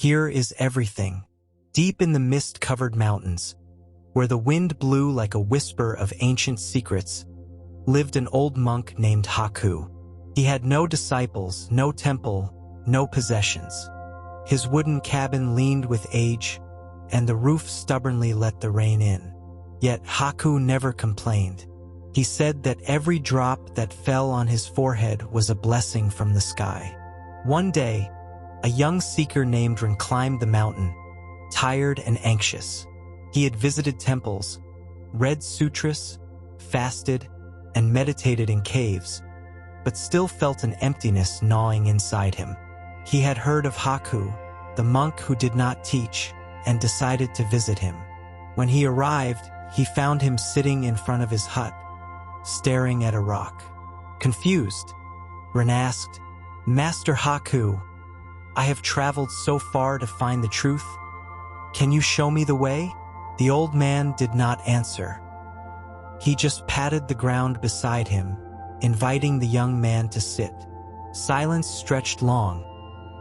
Here is everything. Deep in the mist-covered mountains, where the wind blew like a whisper of ancient secrets, lived an old monk named Haku. He had no disciples, no temple, no possessions. His wooden cabin leaned with age, and the roof stubbornly let the rain in. Yet Haku never complained. He said that every drop that fell on his forehead was a blessing from the sky. One day, a young seeker named Ren climbed the mountain, tired and anxious. He had visited temples, read sutras, fasted, and meditated in caves, but still felt an emptiness gnawing inside him. He had heard of Haku, the monk who did not teach, and decided to visit him. When he arrived, he found him sitting in front of his hut, staring at a rock. Confused, Ren asked, "Master Haku, I have traveled so far to find the truth. Can you show me the way?" The old man did not answer. He just patted the ground beside him, inviting the young man to sit. Silence stretched long,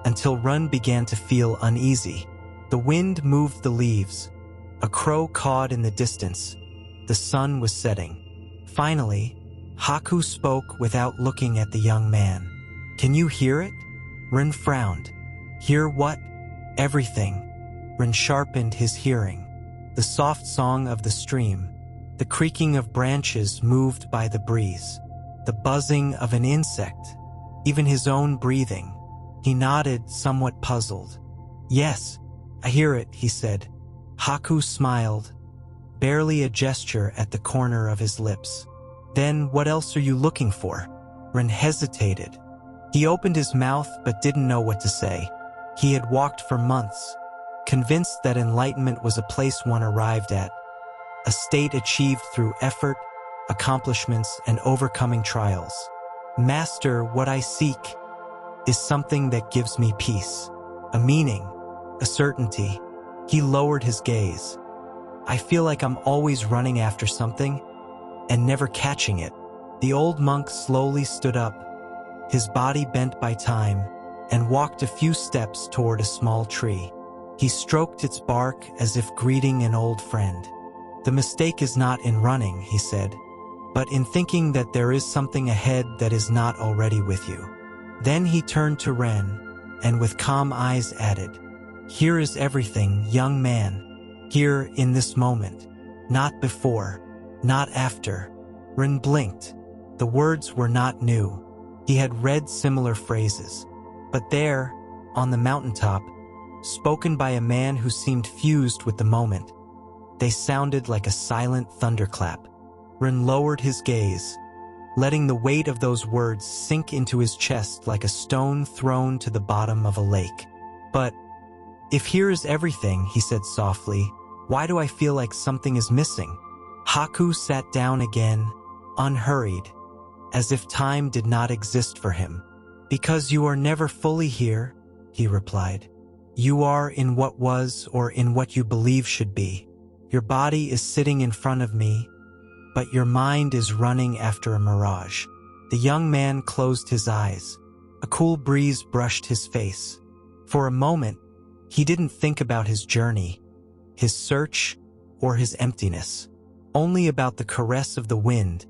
until Ren began to feel uneasy. The wind moved the leaves. A crow cawed in the distance. The sun was setting. Finally, Haku spoke without looking at the young man. "Can you hear it?" Ren frowned. "Hear what?" "Everything." Ren sharpened his hearing. The soft song of the stream, the creaking of branches moved by the breeze, the buzzing of an insect, even his own breathing. He nodded, somewhat puzzled. "Yes, I hear it," he said. Haku smiled, barely a gesture at the corner of his lips. "Then what else are you looking for?" Ren hesitated. He opened his mouth but didn't know what to say. He had walked for months, convinced that enlightenment was a place one arrived at, a state achieved through effort, accomplishments, and overcoming trials. "Master, what I seek is something that gives me peace, a meaning, a certainty." He lowered his gaze. "I feel like I'm always running after something and never catching it." The old monk slowly stood up, his body bent by time, and walked a few steps toward a small tree. He stroked its bark as if greeting an old friend. "The mistake is not in running," he said, "but in thinking that there is something ahead that is not already with you." Then he turned to Ren, and with calm eyes added, "Here is everything, young man. Here in this moment. Not before, not after." Ren blinked. The words were not new. He had read similar phrases. But there, on the mountaintop, spoken by a man who seemed fused with the moment, they sounded like a silent thunderclap. Ren lowered his gaze, letting the weight of those words sink into his chest like a stone thrown to the bottom of a lake. "But if here is everything," he said softly, "why do I feel like something is missing?" Haku sat down again, unhurried, as if time did not exist for him. "Because you are never fully here," he replied. "You are in what was or in what you believe should be. Your body is sitting in front of me, but your mind is running after a mirage." The young man closed his eyes. A cool breeze brushed his face. For a moment, he didn't think about his journey, his search, or his emptiness. Only about the caress of the wind,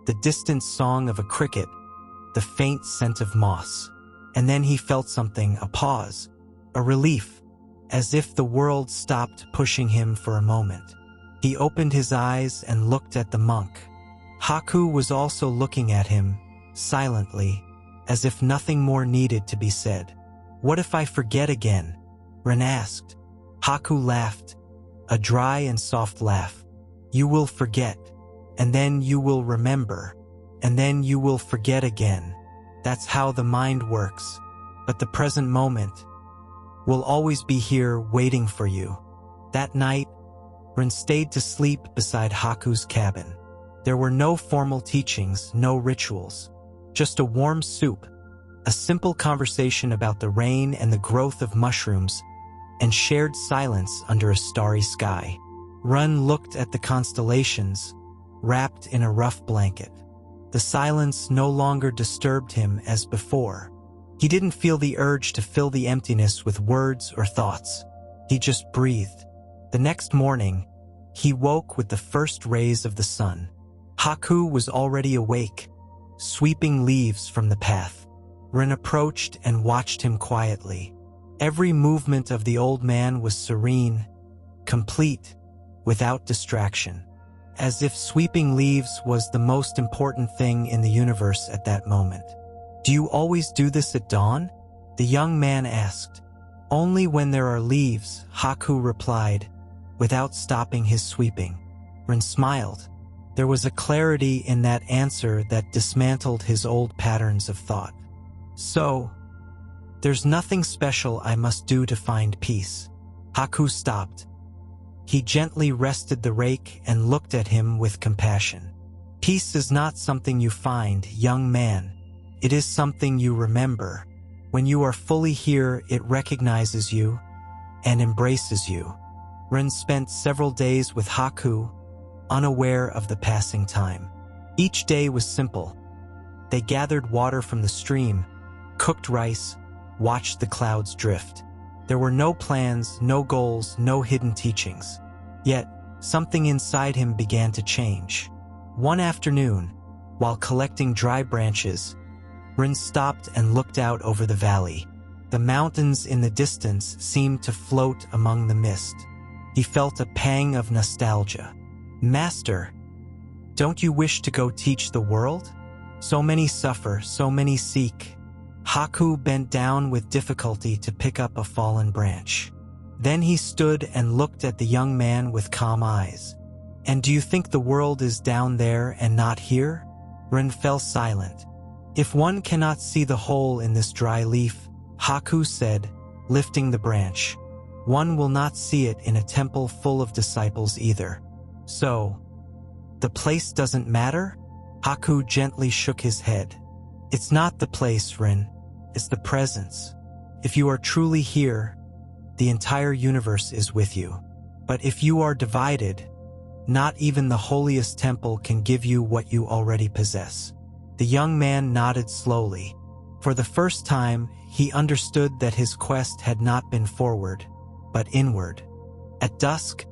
the distant song of a cricket, the faint scent of moss. And then he felt something, a pause, a relief, as if the world stopped pushing him for a moment. He opened his eyes and looked at the monk. Haku was also looking at him, silently, as if nothing more needed to be said. "What if I forget again?" Ren asked. Haku laughed, a dry and soft laugh. "You will forget, and then you will remember, and then you will forget again. That's how the mind works. But the present moment will always be here waiting for you." That night, Ren stayed to sleep beside Haku's cabin. There were no formal teachings, no rituals, just a warm soup, a simple conversation about the rain and the growth of mushrooms, and shared silence under a starry sky. Ren looked at the constellations, wrapped in a rough blanket. The silence no longer disturbed him as before. He didn't feel the urge to fill the emptiness with words or thoughts. He just breathed. The next morning, he woke with the first rays of the sun. Haku was already awake, sweeping leaves from the path. Ren approached and watched him quietly. Every movement of the old man was serene, complete, without distraction, as if sweeping leaves was the most important thing in the universe at that moment. "Do you always do this at dawn?" the young man asked. "Only when there are leaves," Haku replied, without stopping his sweeping. Ren smiled. There was a clarity in that answer that dismantled his old patterns of thought. "So, there's nothing special I must do to find peace." Haku stopped. He gently rested the rake and looked at him with compassion. "Peace is not something you find, young man. It is something you remember. When you are fully here, it recognizes you and embraces you." Ren spent several days with Haku, unaware of the passing time. Each day was simple. They gathered water from the stream, cooked rice, watched the clouds drift. There were no plans, no goals, no hidden teachings. Yet, something inside him began to change. One afternoon, while collecting dry branches, Ren stopped and looked out over the valley. The mountains in the distance seemed to float among the mist. He felt a pang of nostalgia. "Master, don't you wish to go teach the world? So many suffer, so many seek." Haku bent down with difficulty to pick up a fallen branch. Then he stood and looked at the young man with calm eyes. "And do you think the world is down there and not here?" Ren fell silent. "If one cannot see the hole in this dry leaf," Haku said, lifting the branch, "one will not see it in a temple full of disciples either." "So, the place doesn't matter?" Haku gently shook his head. "It's not the place, Ren. It's the presence. If you are truly here, the entire universe is with you. But if you are divided, not even the holiest temple can give you what you already possess." The young man nodded slowly. For the first time, he understood that his quest had not been forward, but inward. At dusk,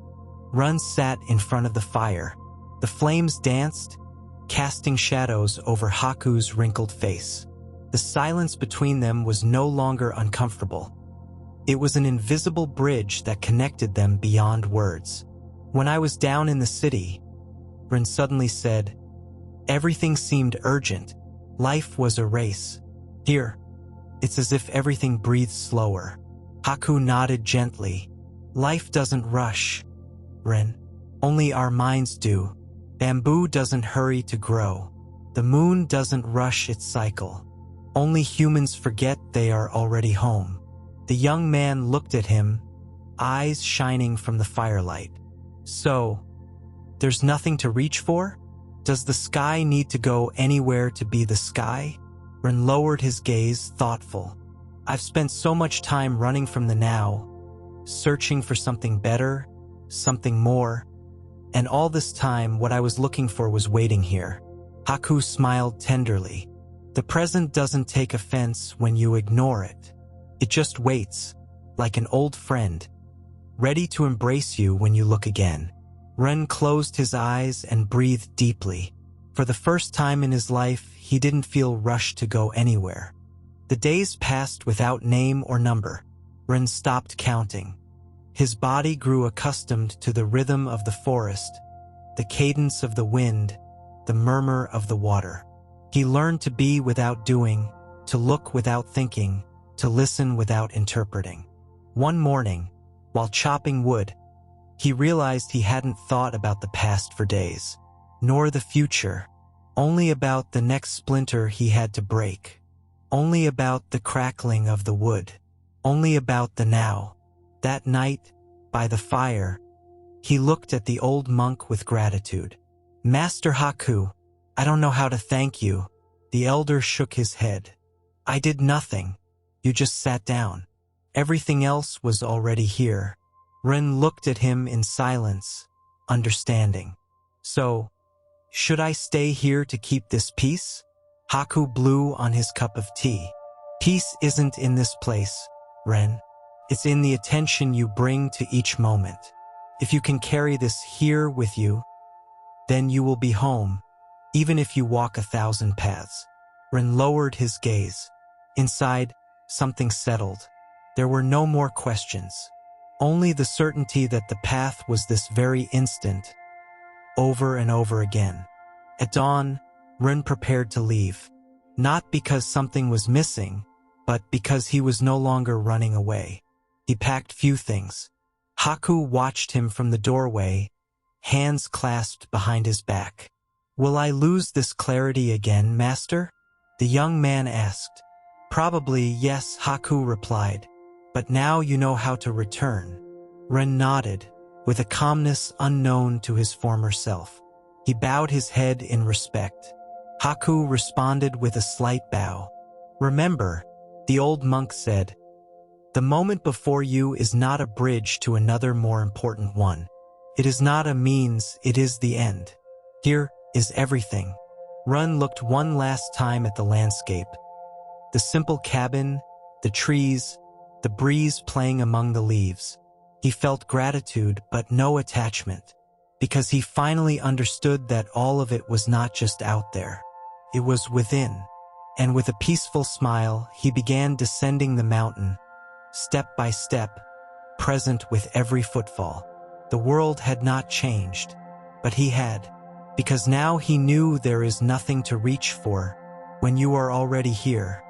Ren sat in front of the fire. The flames danced, casting shadows over Haku's wrinkled face. The silence between them was no longer uncomfortable. It was an invisible bridge that connected them beyond words. "When I was down in the city," Ren suddenly said, "everything seemed urgent. Life was a race. Here, it's as if everything breathes slower." Haku nodded gently. "Life doesn't rush, Ren. Only our minds do. Bamboo doesn't hurry to grow. The moon doesn't rush its cycle. Only humans forget they are already home." The young man looked at him, eyes shining from the firelight. "So, there's nothing to reach for? Does the sky need to go anywhere to be the sky?" Ren lowered his gaze, thoughtful. "I've spent so much time running from the now, searching for something better, something more, and all this time what I was looking for was waiting here." Haku smiled tenderly. "The present doesn't take offense when you ignore it. It just waits, like an old friend, ready to embrace you when you look again." Ren closed his eyes and breathed deeply. For the first time in his life, he didn't feel rushed to go anywhere. The days passed without name or number. Ren stopped counting. His body grew accustomed to the rhythm of the forest, the cadence of the wind, the murmur of the water. He learned to be without doing, to look without thinking, to listen without interpreting. One morning, while chopping wood, he realized he hadn't thought about the past for days, nor the future, only about the next splinter he had to break, only about the crackling of the wood, only about the now. That night, by the fire, he looked at the old monk with gratitude. "Master Haku, I don't know how to thank you." The elder shook his head. "I did nothing. You just sat down. Everything else was already here." Ren looked at him in silence, understanding. "So, should I stay here to keep this peace?" Haku blew on his cup of tea. Peace isn't in this place, Ren. It's in the attention you bring to each moment. If you can carry this here with you, then you will be home, even if you walk 1,000 paths. Ren lowered his gaze. Inside, something settled. There were no more questions. Only the certainty that the path was this very instant, over and over again. At dawn, Ren prepared to leave. Not because something was missing, but because he was no longer running away. He packed few things. Haku watched him from the doorway, hands clasped behind his back. "Will I lose this clarity again, Master?" the young man asked. "Probably yes," Haku replied. "But now you know how to return." Ren nodded, with a calmness unknown to his former self. He bowed his head in respect. Haku responded with a slight bow. "Remember," the old monk said, "the moment before you is not a bridge to another more important one. It is not a means, it is the end. Here is everything." Ren looked one last time at the landscape. The simple cabin, the trees, the breeze playing among the leaves. He felt gratitude but no attachment, because he finally understood that all of it was not just out there. It was within. And with a peaceful smile, he began descending the mountain, step by step, present with every footfall. The world had not changed, but he had, because now he knew there is nothing to reach for when you are already here.